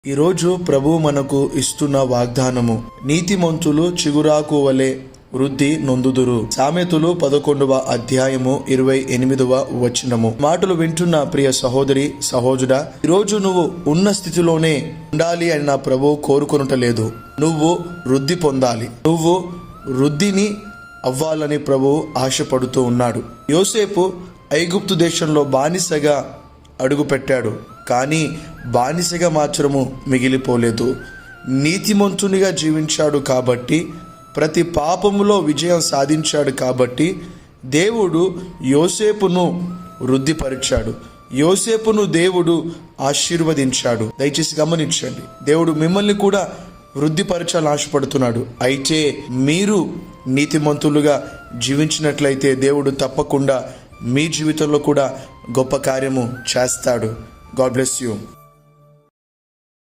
ఈరోజు ప్రభు మనకు ఇస్తున్న వాగ్దానము, నీతిమంతులు చిగురాకు వలె వృద్ధి నొందుదురు. సామెతలు 11వ అధ్యాయము 28వ వచనము. మాటలు వింటున్న ప్రియ సహోదరి సహోదరుడా, ఈరోజు నువ్వు ఉన్న స్థితిలోనే ఉండాలి అని నా ప్రభు కోరుకొనుటలేదు. నువ్వు వృద్ధి పొందాలి, నువ్వు వృద్ధిని అవ్వాలని ప్రభు ఆశపడుతూ ఉన్నాడు. యోసేపు ఐగుప్తు దేశంలో బానిసగా అడుగుపెట్టాడు, కానీ బానిసగా మాత్రము మిగిలిపోలేదు. నీతిమంతునిగా జీవించాడు కాబట్టి, ప్రతి పాపములో విజయం సాధించాడు కాబట్టి దేవుడు యోసేపును వృద్ధిపరిచాడు, యోసేపును దేవుడు ఆశీర్వదించాడు. దయచేసి గమనించండి, దేవుడు మిమ్మల్ని కూడా వృద్ధిపరచాలని ఆశపడుతున్నాడు. అయితే మీరు నీతిమంతులుగా జీవించినట్లయితే దేవుడు తప్పకుండా మీ జీవితంలో కూడా గొప్ప కార్యము చేస్తాడు. God bless you.